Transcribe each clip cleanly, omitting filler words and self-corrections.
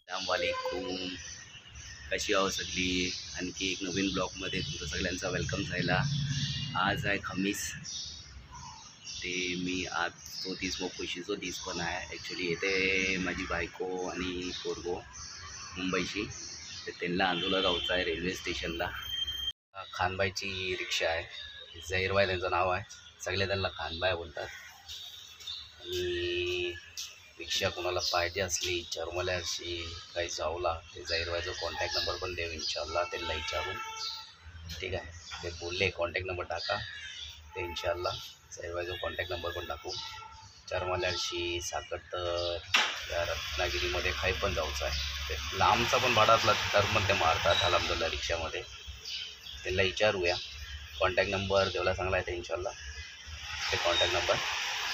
अस्सलामुअलैकुम. कशी आहो सगळी. आणखी एक नवीन ब्लॉगमध्ये तुमचं सगळ्यांचा वेलकम झाला. आज आहे खमीस. ते मी आज तो दिस व खुशीचो दिस पण आहे. ॲक्च्युली येते माझी बायको आणि पोरगो मुंबईची, तर त्यांना आंदोला जायचं आहे रेल्वे स्टेशनला. खानबाईची रिक्षा आहे. झहीरबाई त्यांचं नाव आहे. सगळे त्यांना खानबाई बोलतात. आणि रिक्षा कोणाला पाहिजे असली चरमल्याशी काही जाऊला ते झहीरबाईचा कॉन्टॅक्ट नंबर पण देऊ इन्शाल्लाह. त्यांना विचारून ठीक आहे. ते बोलले कॉन्टॅक्ट नंबर टाका, ते इन्शाल्लाह झहीरबाईचा कॉन्टॅक्ट नंबर पण टाकू. चरमल्याशी साकटर या रत्नागिरीमध्ये काही पण जाऊचं आहे. ते लांबचा पण भाडा असला तर पण ते मारतात अल्हम्दुलिल्लाह रिक्षामध्ये. त्यांना विचारूया. कॉन्टॅक्ट नंबर देवला चांगला आहे ते इन्शाल्लाह. ते कॉन्टॅक्ट नंबर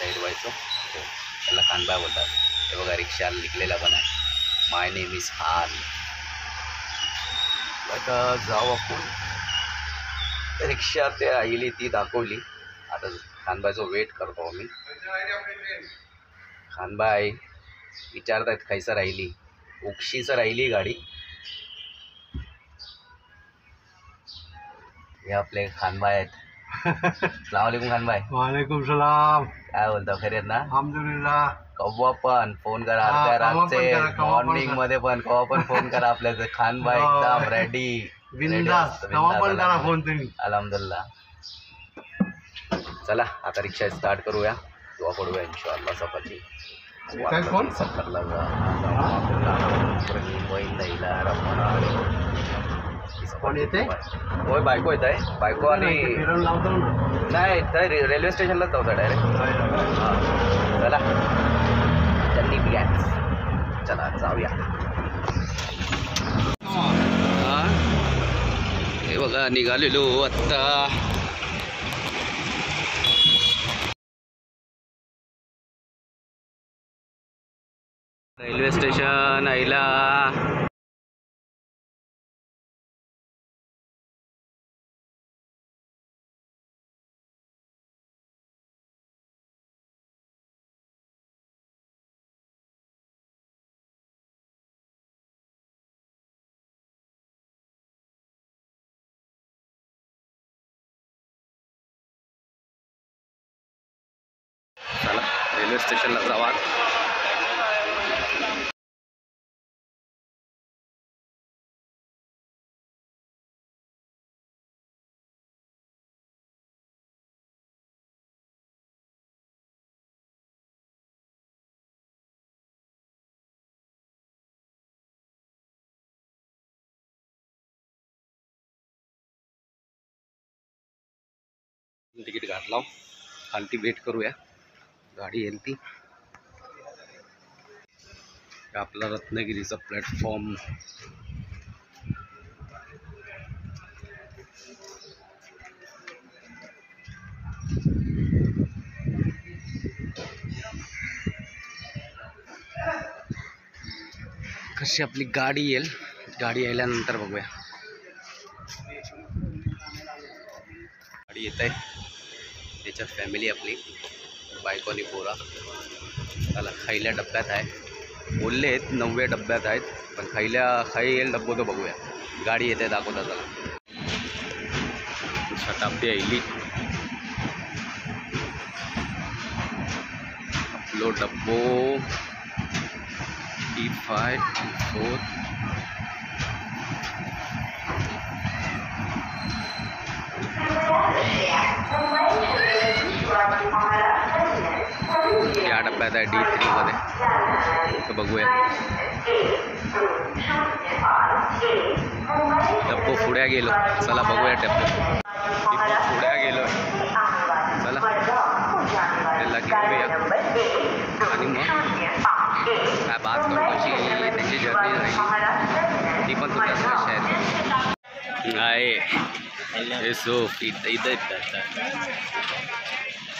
झहीरबाईचं हो. त्याला खानबाई बोलतात. हे बघा रिक्षा लिखलेला पण आहे, माय नेम इज खान. आता जाऊ आपण. रिक्षा ते राहिली ती दाखवली. आता खानबाईचं वेट करतो आम्ही. खानबाई विचारतात खायचं राहिली, उक्षीचं राहिली गाडी. हे आपले खानबाई आहेत. अस्सलामुअलैकुम खानबाई. वालेकुम सलाम. काय बोलता, खरे ना? अल्हम्दुलिल्लाह. कव्वा पण फोन करा, अर्ध्या रातचे मॉर्निंग मध्ये पण कव्हा पण फोन करा. आपल्याचं खानबाई एकदम रेडी बिंदास. कवा पण करा फोन तुम्ही. अल्हम्दुलिल्लाह. चला आता रिक्षा स्टार्ट करूया. दुआ पडूया इन्शाअल्लाह. सफरची सफरला कोण येते? होय बायको येत आहे. बायको आणि नाही तर रेल्वे स्टेशनलाच जाऊचा डायरेक्ट. हां चला त्यांनी बियाच. चला जाऊया. हां हे बघा निघालेलो आत्ता. रेल्वे स्टेशन आईला. चला रेल्वे स्टेशनला जावा. तिकीट घातला. खालती वेट करूया, गाडी येईल ती. आपला रत्नागिरीचा प्लॅटफॉर्म. कशी आपली गाडी येईल, गाडी यायल्यानंतर बघूया. गाडी येत आहे, त्याच्यात फॅमिली आपली बायको आणि पोरा. त्याला खायल्या डब्यात आहे. बोलले आहेत 9व्या डब्यात आहेत, पण खाई येईल डब्बो तो बघूया. गाडी येते दाखवता. चला शताब्दी आईली. आपलो डब्बो T5 T4. या डब्यात आहे D3 मध्ये. तर बघूया. डब्बो पुढ्या गेलो. चला बघूया डब्बो पुढ्या गेलो. चला त्याला घेऊया आणि मग काय बात करू कशी त्याची जर्नी राहिली ती पण तुमच्या शेअर नाही. सो इधर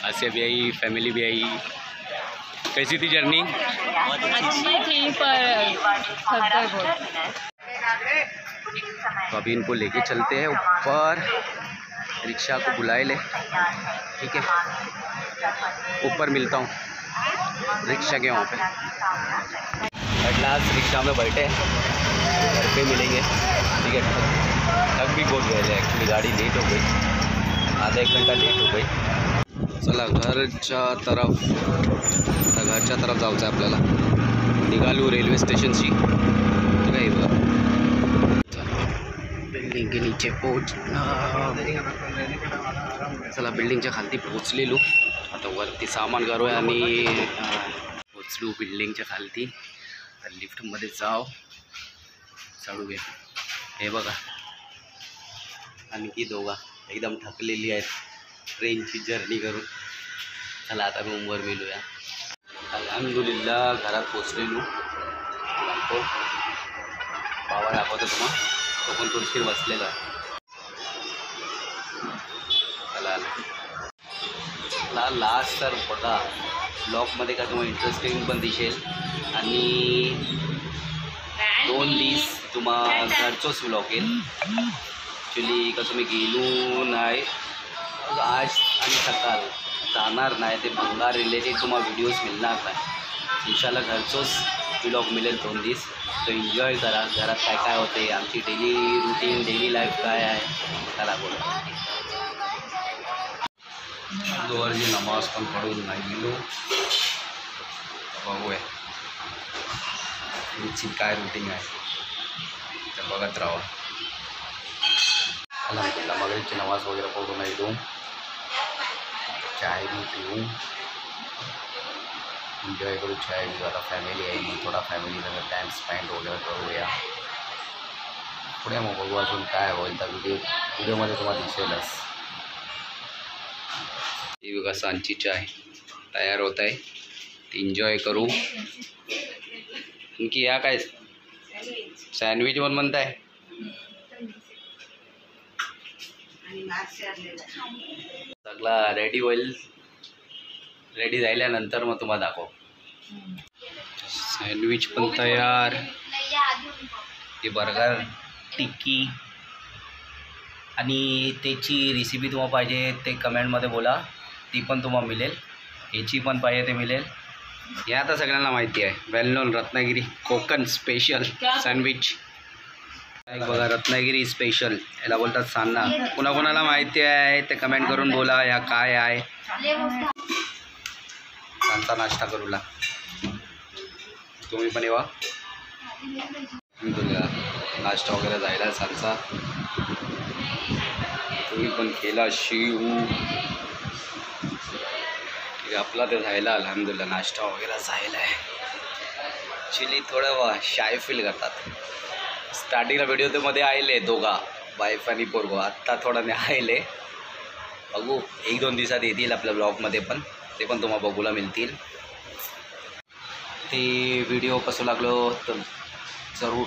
आसिया भी आई, फैमिली भी आई. कैसी थी जर्नी? अच्छी थी पर तो अभी इनको लेके चलते हैं ऊपर. रिक्शा को बुलाए ले, ठीक है. ऊपर मिलता हूँ. रिक्शा के वहाँ पे एट लास्ट रिक्शा में बैठे घर पे मिलेंगे। ठीक है, थक भी बहुत गए एक्चुअली, गाड़ी लेट हो गई, आधा 1 घंटा लेट हो गई। चला घरच्या तरफ जायचं आहे आपल्याला। निघालो रेल्वे स्टेशनशी। ठीक आहे बघा, बिल्डिंग के नीचे पोहोचना। चला बिल्डिंगच्या खाली पोहोचलेलो, आता वरती सामान करूया आणि पोहोचलो बिल्डिंगच्या खालती। तर लिफ्टमध्ये चढूया। हे बघा आणखी दोघा एकदम थकलेली आहेत ट्रेनची जर्नी करून। चला आता रूमवर मिळूया। अल्हम्दुलिल्लाह घरात पोचलेलो। बाबा दाखवतो तुम्हाला, तो पण खुर्चीवर बसलेला आहे। चला लास्ट तर बघा ब्लॉगमध्ये का तुम्हाला इंटरेस्टिंग पण दिसेल आणि 2 दिवस तुम्हाला घरचोच ब्लॉग येईल। ॲक्च्युली कसं मी गेलो नाही आज आणि सकाळ जाणार नाही, ते भंगार रिलेटेड तुम्हाला व्हिडिओज मिळणार नाही। इंशाल्लाह घरचोच व्लॉग मिळेल 2 दिवस, तो एन्जॉय करा। घरात काय काय होते, आमची डेली रुटीन, डेली लाईफ काय आहे, चला बोला। दोवरची नमाज पण पढून नाही गेलो, बघूया तुमची काय रुटीन आहे तर बघत राहा। अल्हम्दुलिल्लाह मगरिबची नमाज वगैरे पढून येतो, चाय भी पिऊँ, एन्जॉय करूँ। चाय भी ज़्यादा फॅमिली आहे मग थोडा फॅमिलीला टाईम स्पेंड वगैरे करूया। पुढे मग बघू अजून काय होईल तर व्हिडिओमध्ये तुम्हाला दिसेलच। ही बघा सांची चाय तयार होत आहे, एन्जॉय करू। आणखी या काय सँडविच पण म्हणताय? सगळा रेडी होईल, रेडी झाल्यानंतर मग तुम्हाला दाखव। सँडविच पण तयार, हे बर्गर टिक्की आणि त्याची रेसिपी तुम्हाला पाहिजे ते कमेंटमध्ये बोला, ती पण तुम्हाला मिळेल। याची पण पाहिजे ते मिळेल। हे आता सगळ्यांना माहिती आहे, well known Ratnagiri Konkan special sandwich. एक बघा रत्नागिरी स्पेशल, याला बोलतात सांना। कोणाकोणाला माहिती आहे ते कमेंट करून बोला या काय आहे। सांचा नाश्ता करूला, तुम्ही पण येवा। नाश्ता वगैरे जायला सांचा, तुम्ही पण केला शिव। आपला ते जायला अल्हम्दुलिल्लाह नाश्ता वगैरे जायला आहे। ॲक्च्युली थोडं शाय फील करतात। स्टार्टिंगला व्हिडिओ ते मध्ये आले दोघा वाईफ आणि पोरगो, आत्ता थोडा नाही आले, बघू 1-2 दिवसात येतील आपल्या ब्लॉगमध्ये पण, ते पण तुम्हाला बघूला मिळतील। ते व्हिडिओ कसं लागलो तर जरूर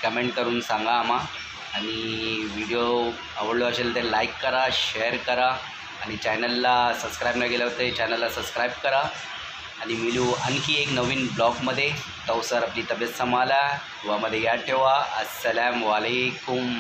कमेंट करून सांगा आम्हा, आणि व्हिडिओ आवडलो असेल तर लाईक करा, शेअर करा, आणि चॅनलला सबस्क्राईब नाही केलं तर चॅनलला सबस्क्राईब करा। आणि मिळू आणखी एक नवीन ब्लॉगमध्ये। तो सर आपली तब्येत सांभाळा, दुआमध्ये याद ठेवा। अस्सलामु अलैकुम।